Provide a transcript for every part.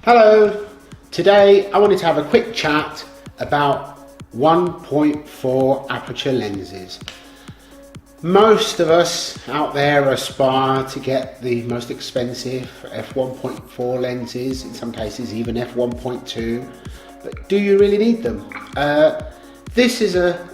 Hello, today I wanted to have a quick chat about 1.4 aperture lenses. Most of us out there aspire to get the most expensive f1.4 lenses, in some cases even f1.2, but do you really need them? This is a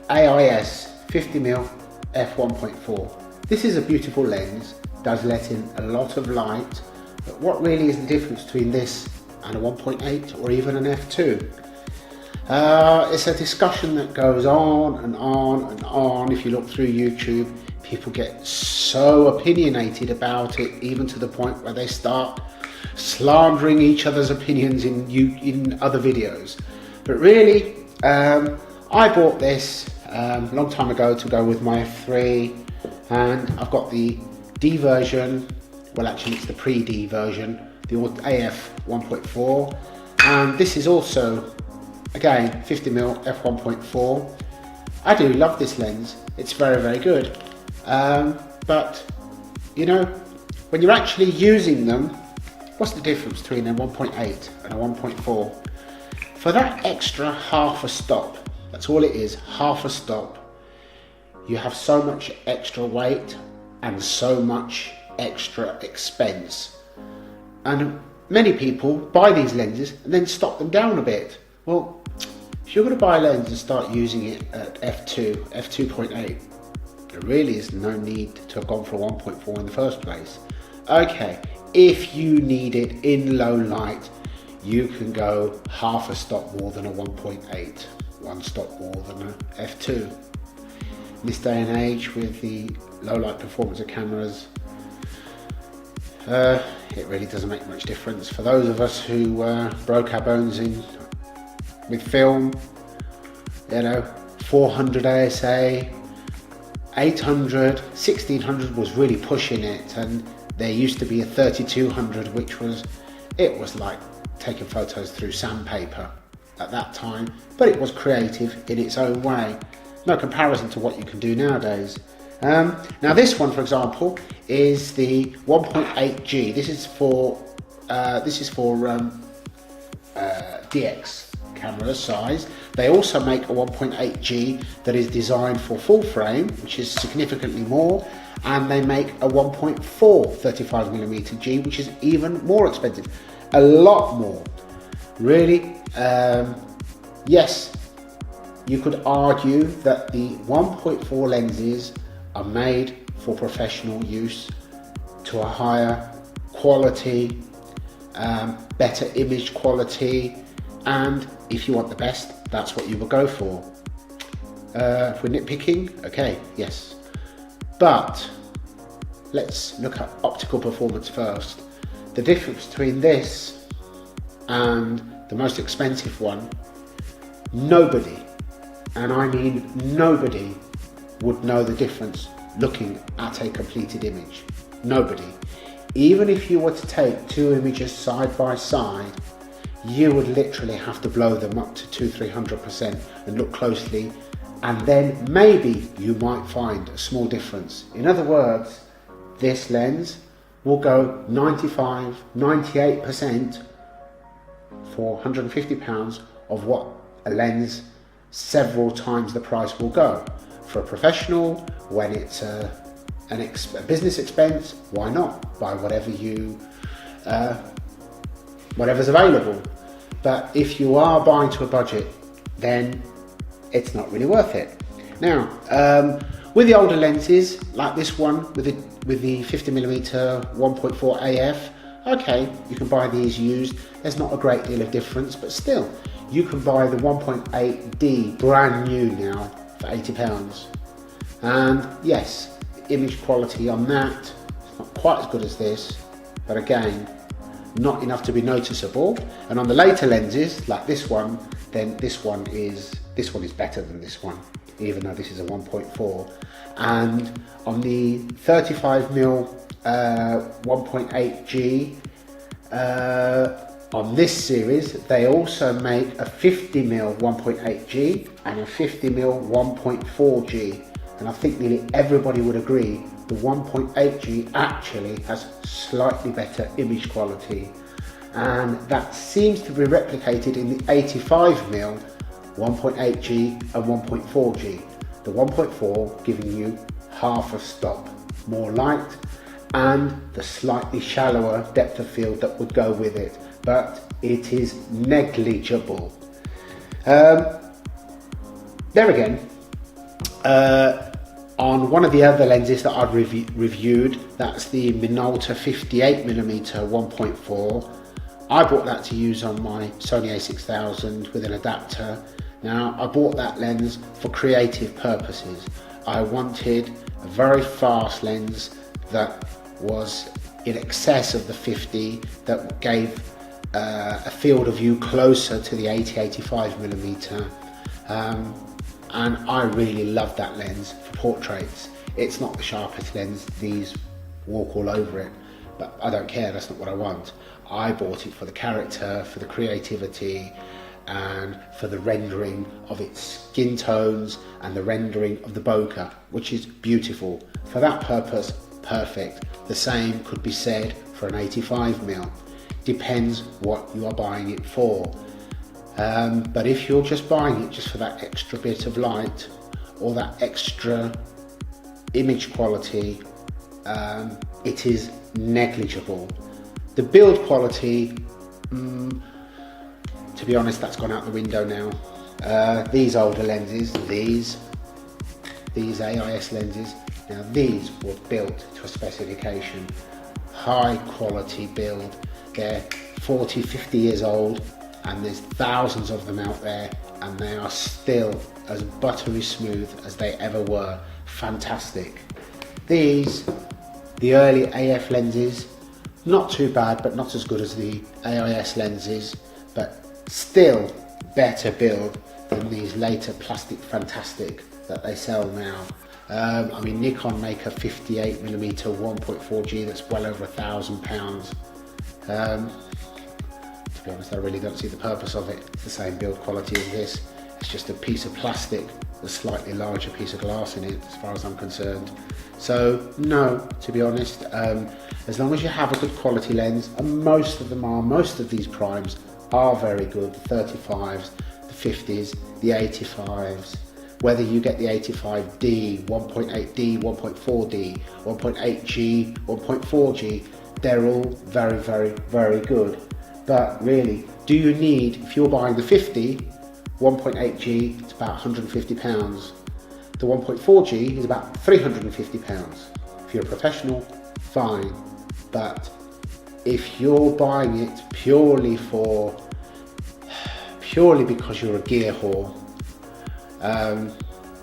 AIS 50mm f1.4. This is a beautiful lens, does let in a lot of light. But what really is the difference between this and a 1.8 or even an f2? It's a discussion that goes on and on and on. If you look through YouTube, people get so opinionated about it, even to the point where they start slandering each other's opinions in other videos. But really, I bought this a long time ago to go with my f3, and I've got the D version. Well, actually it's the pre-D version, the AF 1.4, and this is also, again, 50mm f1.4. I do love this lens, it's very, very good. But, you know, when you're actually using them, what's the difference between a 1.8 and a 1.4? For that extra half a stop, that's all it is, half a stop, you have so much extra weight and so much extra expense, and many people buy these lenses and then stop them down a bit. Well, if you're going to buy a lens and start using it at f2.8, there really is no need to have gone for a 1.4 in the first place. Okay, if you need it in low light, you can go half a stop more than a 1.8, one stop more than a f2. In this day and age, with the low light performance of cameras, it really doesn't make much difference. For those of us who broke our bones with film, you know, 400 ASA, 800, 1600 was really pushing it, and there used to be a 3200, which was like taking photos through sandpaper at that time, but it was creative in its own way. No comparison to what you can do nowadays. Now this one, for example, is the 1.8G. This is for DX camera size. They also make a 1.8G that is designed for full frame, which is significantly more, and they make a 1.4 35mm G, which is even more expensive, a lot more. Really, yes, you could argue that the 1.4 lenses are made for professional use, to a higher quality, better image quality, and if you want the best, that's what you will go for. If we're nitpicking, okay, yes. But let's look at optical performance first. The difference between this and the most expensive one, nobody, and I mean nobody, would know the difference looking at a completed image. Nobody. Even if you were to take two images side by side, you would literally have to blow them up to 200-300% and look closely, and then maybe you might find a small difference. In other words, this lens will go 95-98% for £150 of what a lens several times the price will go. For a professional, when it's a business expense, why not buy whatever's available? But if you are buying to a budget, then it's not really worth it. Now, with the older lenses like this one with the 50mm 1.4 AF, okay, you can buy these used. There's not a great deal of difference, but still, you can buy the 1.8D brand new now for £80, and yes, the image quality on that is not quite as good as this, but again, not enough to be noticeable. And on the later lenses like this one, then this one is better than this one, even though this is a 1.4. And on the 35mm 1.8G, on this series, they also make a 50mm 1.8G and a 50mm 1.4G, and I think nearly everybody would agree the 1.8G actually has slightly better image quality. and that seems to be replicated in the 85mm 1.8G and 1.4G. The 1.4 giving you half a stop more light and the slightly shallower depth of field that would go with it, but it is negligible. There again, on one of the other lenses that I've reviewed, that's the Minolta 58mm 1.4. I bought that to use on my Sony a6000 with an adapter. Now, I bought that lens for creative purposes. I wanted a very fast lens that was in excess of the 50, that gave a field of view closer to the 80-85mm. And I really love that lens for portraits. It's not the sharpest lens, these walk all over it, but I don't care, that's not what I want. I bought it for the character, for the creativity, and for the rendering of its skin tones and the rendering of the bokeh, which is beautiful. For that purpose, perfect. The same could be said for an 85mm. Depends what you are buying it for. But if you're just buying it just for that extra bit of light or that extra image quality, it is negligible. The build quality, to be honest, that's gone out the window now. These older lenses, these AIS lenses, now these were built to a specification, high quality build. They're 40, 50 years old, and there's thousands of them out there, and they are still as buttery smooth as they ever were. Fantastic. These, the early AF lenses, not too bad, but not as good as the AIS lenses, but still better build than these later plastic fantastic that they sell now. I mean, Nikon make a 58mm 1.4G that's well over £1,000. To be honest, I really don't see the purpose of it. It's the same build quality as this. It's just a piece of plastic, a slightly larger piece of glass in it, as far as I'm concerned. So no, to be honest, as long as you have a good quality lens, and most of them are, most of these primes are very good, the 35s, the 50s, the 85s, whether you get the 85D, 1.8D, 1.4D, 1.8G, 1.4G, they're all very, very, very good. But really, do you need, if you're buying the 50, 1.8G, it's about £150. The 1.4G is about £350. If you're a professional, fine. But if you're buying it purely because you're a gear whore,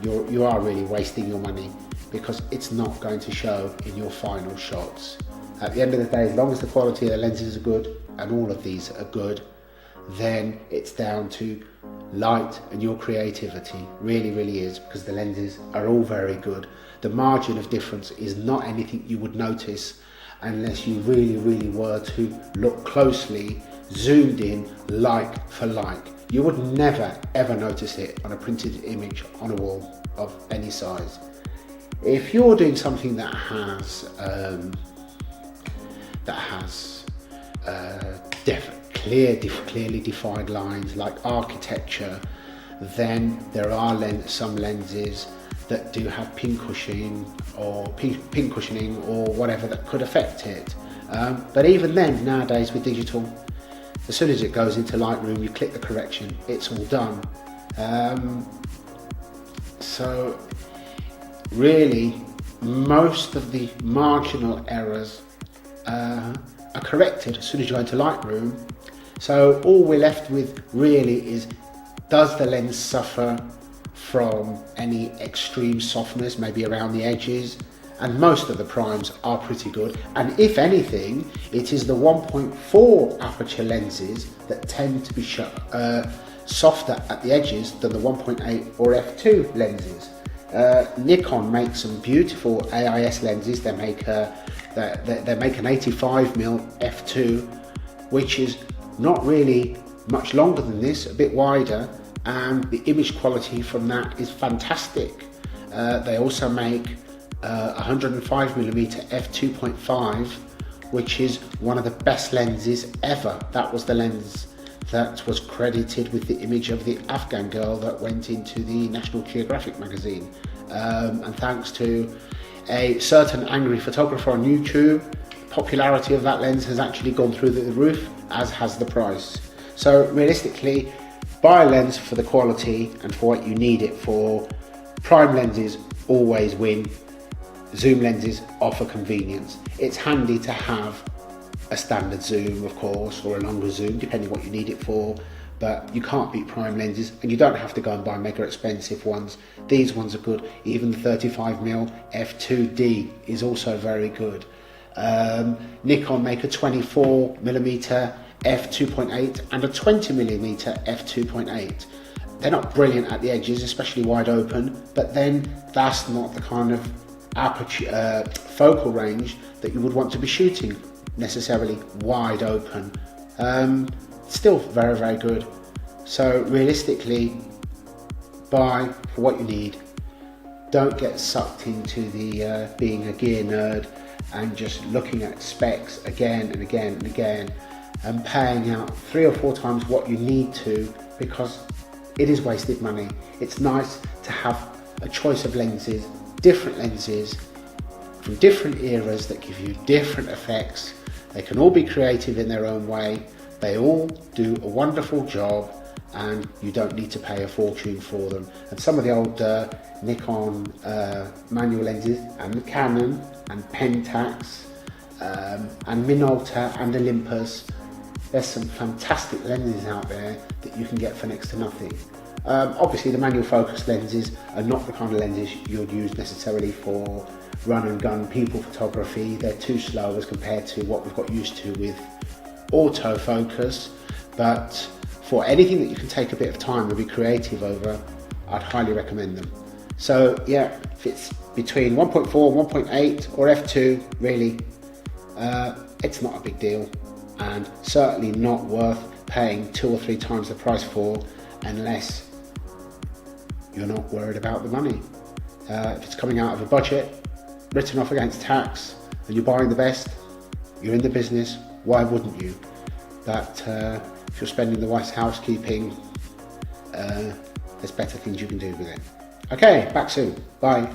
you are really wasting your money, because it's not going to show in your final shots. At the end of the day, as long as the quality of the lenses are good, and all of these are good, then it's down to light and your creativity. Really, really is, because the lenses are all very good. The margin of difference is not anything you would notice unless you really, really were to look closely, zoomed in, like for like. You would never ever notice it on a printed image on a wall of any size. If you're doing something that has clearly defined lines, like architecture, then there are some lenses that do have pin cushioning or whatever that could affect it. But even then, nowadays with digital, as soon as it goes into Lightroom, you click the correction, it's all done. So really, most of the marginal errors are corrected as soon as you go into Lightroom. So all we're left with really is, does the lens suffer from any extreme softness, maybe around the edges? And most of the primes are pretty good, and if anything, it is the 1.4 aperture lenses that tend to be softer at the edges than the 1.8 or f2 lenses. Nikon makes some beautiful AIS lenses. They make an 85mm f2, which is not really much longer than this, a bit wider, and the image quality from that is fantastic. They also make 105mm f2.5, which is one of the best lenses ever. That was the lens that was credited with the image of the Afghan girl that went into the National Geographic magazine. And thanks to a certain angry photographer on YouTube, popularity of that lens has actually gone through the roof, as has the price. So realistically, buy a lens for the quality and for what you need it for. Prime lenses always win. Zoom lenses offer convenience. It's handy to have a standard zoom, of course, or a longer zoom, depending what you need it for, but you can't beat prime lenses, and you don't have to go and buy mega expensive ones. These ones are good. Even the 35mm f2D is also very good. Nikon make a 24mm f2.8 and a 20mm f2.8. They're not brilliant at the edges, especially wide open, but then that's not the kind of aperture focal range that you would want to be shooting necessarily wide open. Still very, very good. So realistically, buy for what you need. Don't get sucked into the being a gear nerd and just looking at specs again and again and again and paying out 3 or 4 times what you need to, because it is wasted money. It's nice to have a choice of lenses, different lenses from different eras that give you different effects. They can all be creative in their own way. They all do a wonderful job, and you don't need to pay a fortune for them. And some of the old Nikon manual lenses, and the Canon and Pentax and Minolta and Olympus, there's some fantastic lenses out there that you can get for next to nothing. Obviously the manual focus lenses are not the kind of lenses you'd use necessarily for run and gun people photography. They're too slow as compared to what we've got used to with autofocus, but for anything that you can take a bit of time and be creative over, I'd highly recommend them. So yeah, if it's between 1.4, 1.8 or f2, really, it's not a big deal, and certainly not worth paying 2 or 3 times the price for, unless you're not worried about the money. If it's coming out of a budget, written off against tax, and you're buying the best, you're in the business, why wouldn't you? But if you're spending the wife's housekeeping, there's better things you can do with it. Okay, back soon. Bye.